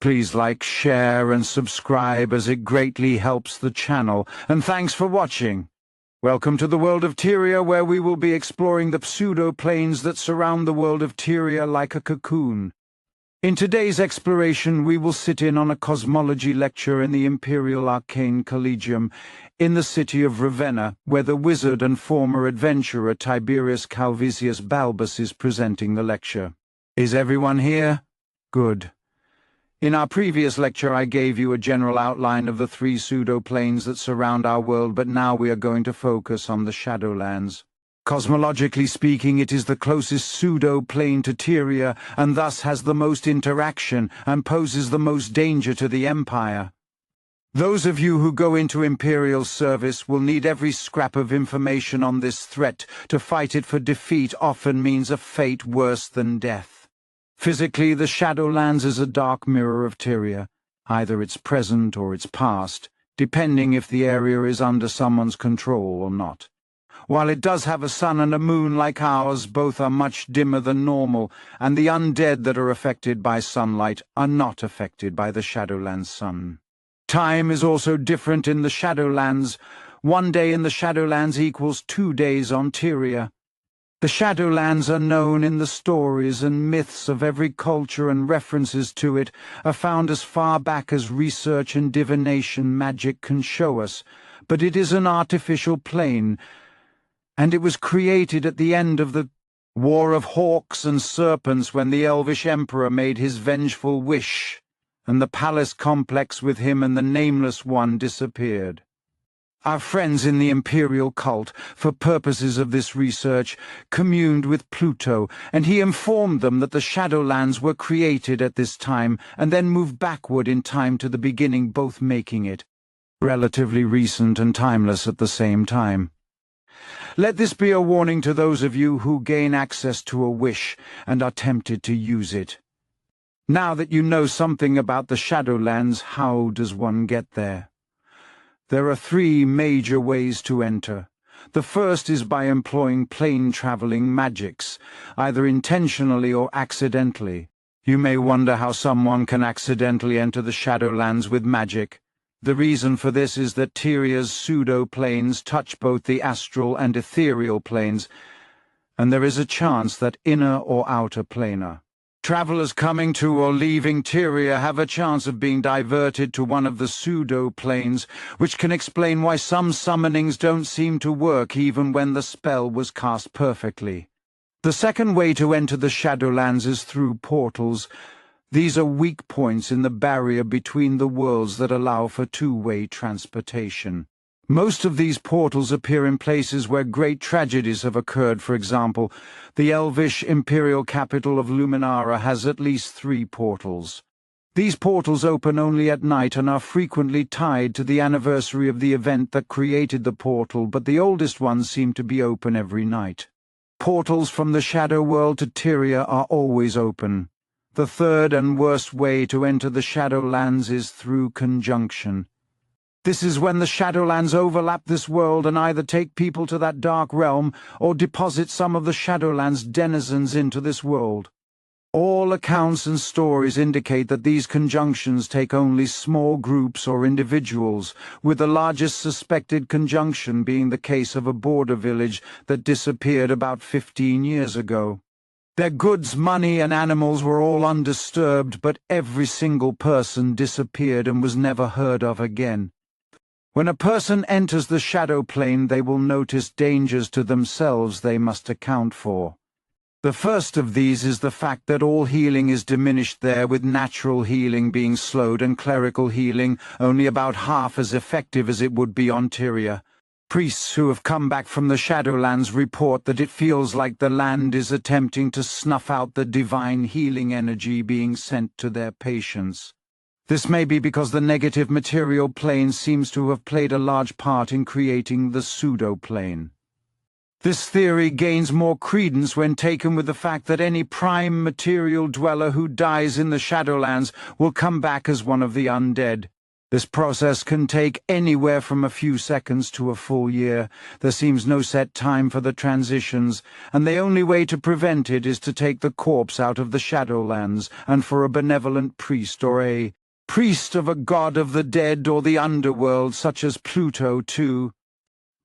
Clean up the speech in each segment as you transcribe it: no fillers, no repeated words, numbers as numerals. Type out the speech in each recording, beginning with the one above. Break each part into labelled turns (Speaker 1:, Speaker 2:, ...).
Speaker 1: Please like, share and subscribe as it greatly helps the channel, and thanks for watching. Welcome to the world of Tyria, where we will be exploring the pseudo-planes that surround the world of Tyria like a cocoon. In today's exploration we will sit in on a cosmology lecture in the Imperial Arcane Collegium in the city of Ravenna, where the wizard and former adventurer Tiberius Calvisius Balbus is presenting the lecture. Is everyone here? Good. In our previous lecture I gave you a general outline of the three pseudo-planes that surround our world, but now we are going to focus on the shadowlands. Cosmologically speaking, it is the closest pseudo-plane to Tyria, and thus has the most interaction and poses the most danger to the Empire. Those of you who go into Imperial service will need every scrap of information on this threat. To fight it for defeat often means a fate worse than death. Physically, the Shadowlands is a dark mirror of Tyria, either its present or its past, depending if the area is under someone's control or not. While it does have a sun and a moon like ours, both are much dimmer than normal, and the undead that are affected by sunlight are not affected by the Shadowlands' sun. Time is also different in the Shadowlands. 1 day in the Shadowlands equals 2 days on Tyria. The Shadowlands are known in the stories and myths of every culture, and references to it are found as far back as research and divination magic can show us, but it is an artificial plane, and it was created at the end of the War of Hawks and Serpents, when the Elvish Emperor made his vengeful wish, and the palace complex with him and the Nameless One disappeared. Our friends in the Imperial cult, for purposes of this research, communed with Pluto, and he informed them that the Shadowlands were created at this time and then moved backward in time to the beginning, both making it relatively recent and timeless at the same time. Let this be a warning to those of you who gain access to a wish and are tempted to use it. Now that you know something about the Shadowlands, how does one get there? There are 3 major ways to enter. The first is by employing plane-traveling magics, either intentionally or accidentally. You may wonder how someone can accidentally enter the Shadowlands with magic. The reason for this is that Tyria's pseudo-planes touch both the astral and ethereal planes, and there is a chance that inner or outer planar travelers coming to or leaving Tyria have a chance of being diverted to one of the pseudo-planes, which can explain why some summonings don't seem to work even when the spell was cast perfectly. The second way to enter the Shadowlands is through portals. These are weak points in the barrier between the worlds that allow for two-way transportation. Most of these portals appear in places where great tragedies have occurred. For example, the Elvish imperial capital of Luminara has at least 3 portals. These portals open only at night and are frequently tied to the anniversary of the event that created the portal, but the oldest ones seem to be open every night. Portals from the Shadow World to Tyria are always open. The third and worst way to enter the Shadowlands is through conjunction. This is when the Shadowlands overlap this world and either take people to that dark realm or deposit some of the Shadowlands' denizens into this world. All accounts and stories indicate that these conjunctions take only small groups or individuals, with the largest suspected conjunction being the case of a border village that disappeared about 15 years ago. Their goods, money, and animals were all undisturbed, but every single person disappeared and was never heard of again. When a person enters the shadow plane, they will notice dangers to themselves they must account for. The first of these is the fact that all healing is diminished there, with natural healing being slowed and clerical healing only about half as effective as it would be on Tyria. Priests who have come back from the Shadowlands report that it feels like the land is attempting to snuff out the divine healing energy being sent to their patients. This may be because the negative material plane seems to have played a large part in creating the pseudo-plane. This theory gains more credence when taken with the fact that any prime material dweller who dies in the Shadowlands will come back as one of the undead. This process can take anywhere from a few seconds to a full year. There seems no set time for the transitions, and the only way to prevent it is to take the corpse out of the shadowlands, and for a benevolent priest or a priest of a god of the dead or the underworld, such as Pluto, to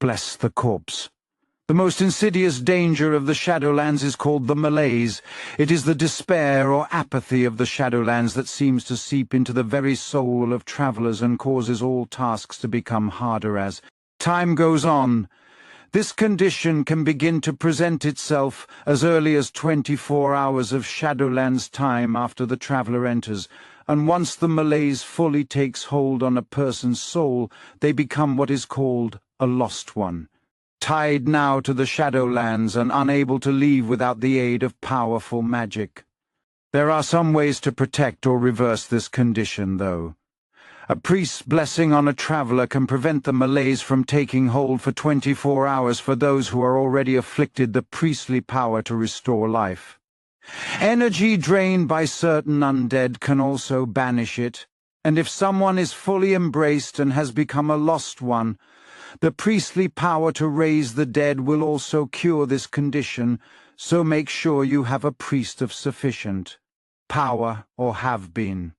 Speaker 1: bless the corpse. The most insidious danger of the Shadowlands is called the malaise. It is the despair or apathy of the Shadowlands that seems to seep into the very soul of travelers and causes all tasks to become harder as time goes on. This condition can begin to present itself as early as 24 hours of Shadowlands time after the traveler enters, and once the malaise fully takes hold on a person's soul, they become what is called a lost one, tied now to the Shadowlands and unable to leave without the aid of powerful magic. There are some ways to protect or reverse this condition, though. A priest's blessing on a traveler can prevent the malaise from taking hold for 24 hours for those who are already afflicted the priestly power to restore life. Energy drained by certain undead can also banish it, and if someone is fully embraced and has become a lost one, the priestly power to raise the dead will also cure this condition, so make sure you have a priest of sufficient power, or have been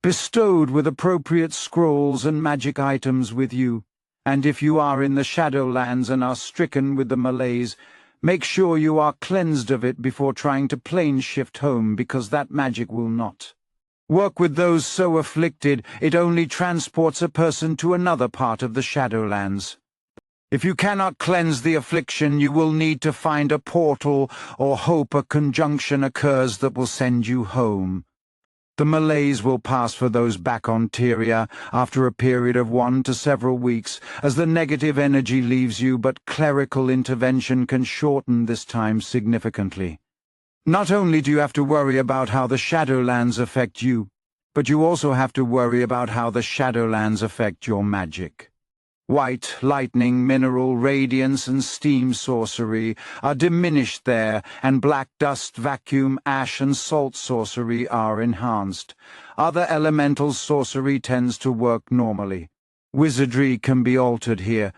Speaker 1: bestowed with appropriate scrolls and magic items with you. And if you are in the Shadowlands and are stricken with the malaise, make sure you are cleansed of it before trying to plane shift home, because that magic will not work with those so afflicted. It only transports a person to another part of the Shadowlands. If you cannot cleanse the affliction, you will need to find a portal or hope a conjunction occurs that will send you home. The malaise will pass for those back on Tyria after a period of 1 to several weeks, as the negative energy leaves you, but clerical intervention can shorten this time significantly. Not only do you have to worry about how the Shadowlands affect you, but you also have to worry about how the Shadowlands affect your magic. White, lightning, mineral, radiance, and steam sorcery are diminished there, and black dust, vacuum, ash, and salt sorcery are enhanced. Other elemental sorcery tends to work normally. Wizardry can be altered here,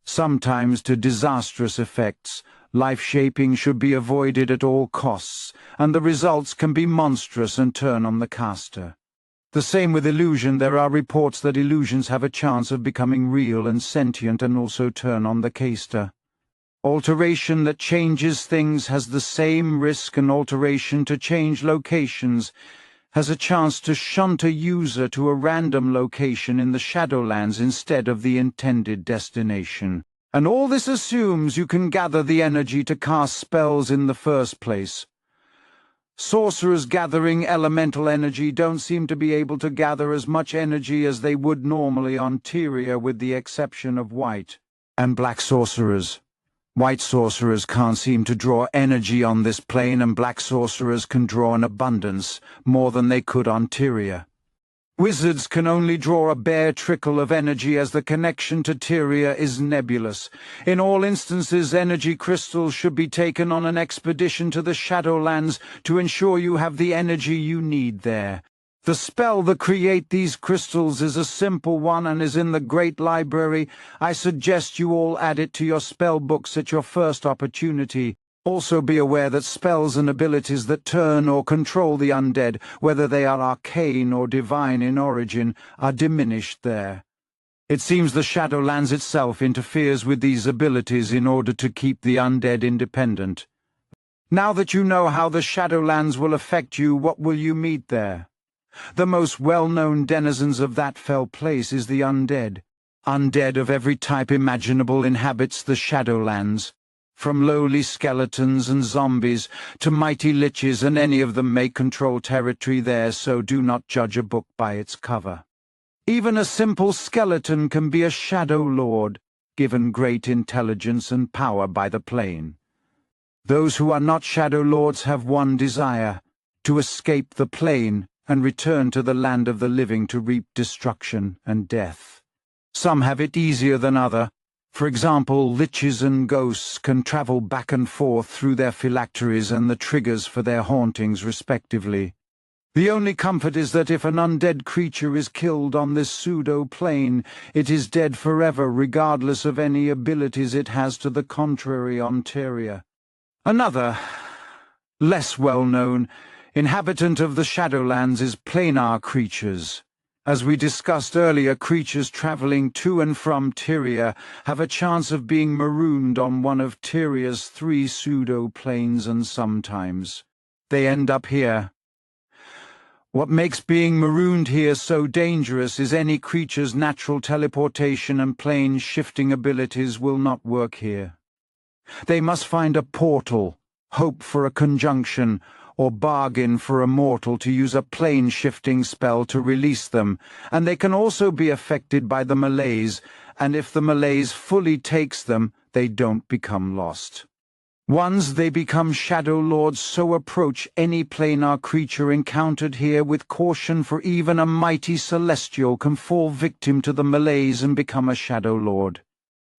Speaker 1: sometimes to disastrous effects. Life-shaping should be avoided at all costs, and the results can be monstrous and turn on the caster. The same with illusion. There are reports that illusions have a chance of becoming real and sentient and also turn on the caster. Alteration that changes things has the same risk, and alteration to change locations has a chance to shunt a user to a random location in the Shadowlands instead of the intended destination. And all this assumes you can gather the energy to cast spells in the first place. Sorcerers gathering elemental energy don't seem to be able to gather as much energy as they would normally on Tyria, with the exception of white and black sorcerers. White sorcerers can't seem to draw energy on this plane, and black sorcerers can draw in abundance, more than they could on Tyria. Wizards can only draw a bare trickle of energy, as the connection to Tyria is nebulous. In all instances, energy crystals should be taken on an expedition to the Shadowlands to ensure you have the energy you need there. The spell that creates these crystals is a simple one and is in the Great Library. I suggest you all add it to your spell books at your first opportunity. Also be aware that spells and abilities that turn or control the undead, whether they are arcane or divine in origin, are diminished there. It seems the Shadowlands itself interferes with these abilities in order to keep the undead independent. Now that you know how the Shadowlands will affect you, what will you meet there? The most well-known denizens of that fell place is the undead. Undead of every type imaginable inhabits the Shadowlands, from lowly skeletons and zombies to mighty liches, and any of them may control territory there, so do not judge a book by its cover. Even a simple skeleton can be a shadow lord, given great intelligence and power by the plane. Those who are not shadow lords have one desire: to escape the plane and return to the land of the living to reap destruction and death. Some have it easier than others. For example, liches and ghosts can travel back and forth through their phylacteries and the triggers for their hauntings respectively. The only comfort is that if an undead creature is killed on this pseudo-plane, it is dead forever regardless of any abilities it has to the contrary on Tyria. Another, less well-known, inhabitant of the Shadowlands is planar creatures. As we discussed earlier, creatures traveling to and from Tyria have a chance of being marooned on one of Tyria's 3 pseudo-planes, and sometimes they end up here. What makes being marooned here so dangerous is any creature's natural teleportation and plane-shifting abilities will not work here. They must find a portal, hope for a conjunction, or bargain for a mortal to use a plane-shifting spell to release them, and they can also be affected by the malaise, and if the malaise fully takes them, they don't become lost. Once they become Shadow Lords, so approach any planar creature encountered here with caution, for even a mighty celestial can fall victim to the malaise and become a Shadow Lord.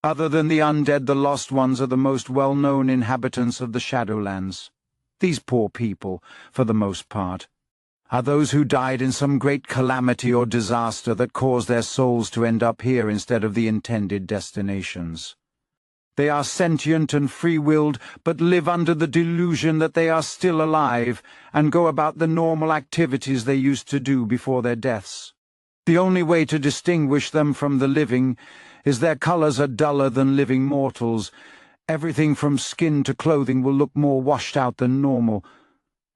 Speaker 1: Other than the undead, the Lost Ones are the most well-known inhabitants of the Shadowlands. These poor people, for the most part, are those who died in some great calamity or disaster that caused their souls to end up here instead of the intended destinations. They are sentient and free-willed, but live under the delusion that they are still alive, and go about the normal activities they used to do before their deaths. The only way to distinguish them from the living is their colors are duller than living mortals. Everything from skin to clothing will look more washed out than normal,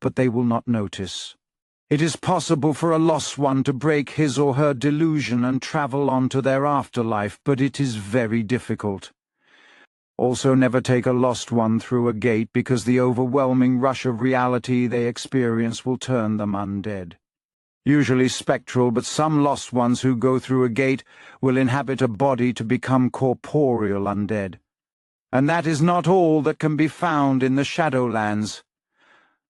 Speaker 1: but they will not notice. It is possible for a lost one to break his or her delusion and travel on to their afterlife, but it is very difficult. Also, never take a lost one through a gate, because the overwhelming rush of reality they experience will turn them undead. Usually spectral, but some lost ones who go through a gate will inhabit a body to become corporeal undead. And that is not all that can be found in the Shadowlands.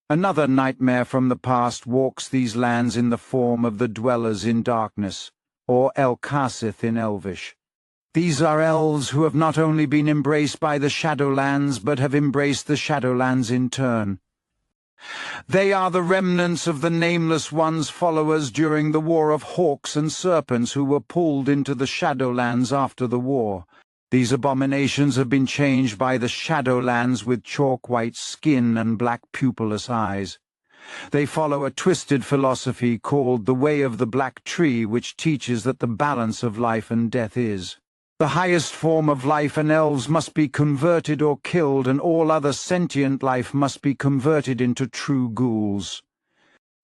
Speaker 1: Another nightmare from the past walks these lands in the form of the Dwellers in Darkness, or El-Kasith in Elvish. These are elves who have not only been embraced by the Shadowlands, but have embraced the Shadowlands in turn. They are the remnants of the Nameless One's followers during the War of Hawks and Serpents, who were pulled into the Shadowlands after the war. These abominations have been changed by the Shadowlands with chalk-white skin and black pupilless eyes. They follow a twisted philosophy called the Way of the Black Tree, which teaches that the balance of life and death is the highest form of life, and elves must be converted or killed, and all other sentient life must be converted into true ghouls,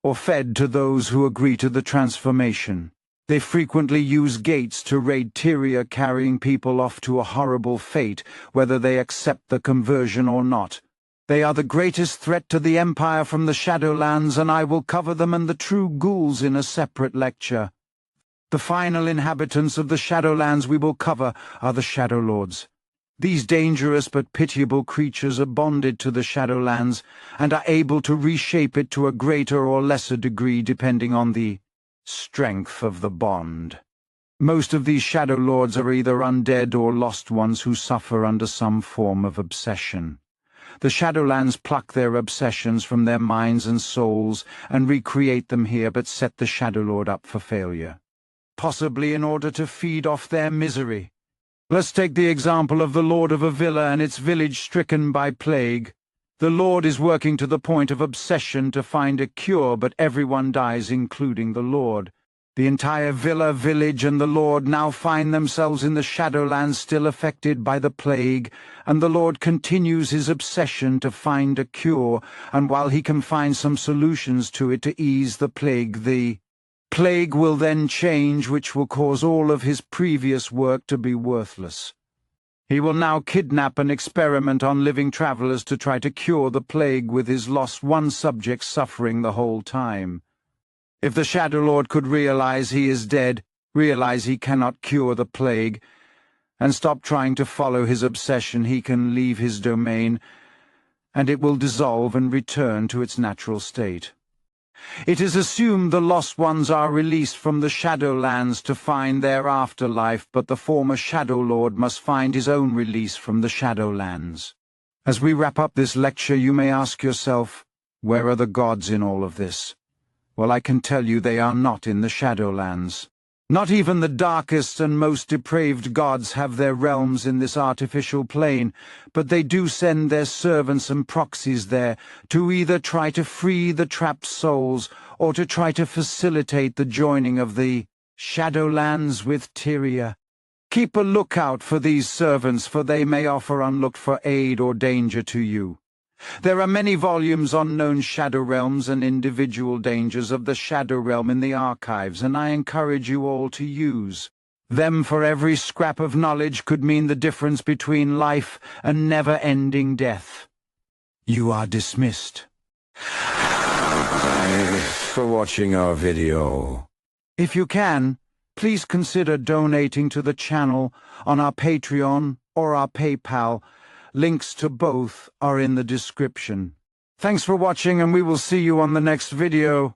Speaker 1: or fed to those who agree to the transformation. They frequently use gates to raid Tyria, carrying people off to a horrible fate, whether they accept the conversion or not. They are the greatest threat to the Empire from the Shadowlands, and I will cover them and the true ghouls in a separate lecture. The final inhabitants of the Shadowlands we will cover are the Shadow Lords. These dangerous but pitiable creatures are bonded to the Shadowlands, and are able to reshape it to a greater or lesser degree depending on the strength of the bond. Most of these Shadow Lords are either undead or lost ones who suffer under some form of obsession. The Shadowlands pluck their obsessions from their minds and souls and recreate them here, but set the Shadow Lord up for failure, possibly in order to feed off their misery. Let's take the example of the lord of a villa and its village stricken by plague. The lord is working to the point of obsession to find a cure, but everyone dies, including the lord. The entire villa, village, and the lord now find themselves in the Shadowlands, still affected by the plague, and the lord continues his obsession to find a cure, and while he can find some solutions to it to ease the plague will then change, which will cause all of his previous work to be worthless. He will now kidnap and experiment on living travelers to try to cure the plague, with his lost one subject suffering the whole time. If the Shadow Lord could realize he is dead, realize he cannot cure the plague, and stop trying to follow his obsession, he can leave his domain, and it will dissolve and return to its natural state. It is assumed the Lost Ones are released from the Shadowlands to find their afterlife, but the former Shadow Lord must find his own release from the Shadowlands. As we wrap up this lecture, you may ask yourself, where are the gods in all of this? Well, I can tell you they are not in the Shadowlands. Not even the darkest and most depraved gods have their realms in this artificial plane, but they do send their servants and proxies there to either try to free the trapped souls or to try to facilitate the joining of the Shadowlands with Tyria. Keep a lookout for these servants, for they may offer unlooked-for aid or danger to you. There are many volumes on known shadow realms and individual dangers of the shadow realm in the archives, and I encourage you all to use them, for every scrap of knowledge could mean the difference between life and never-ending death. You are dismissed.
Speaker 2: Thanks for watching our video.
Speaker 1: If you can, please consider donating to the channel on our Patreon or our PayPal. Links to both are in the description. Thanks for watching, and we will see you on the next video.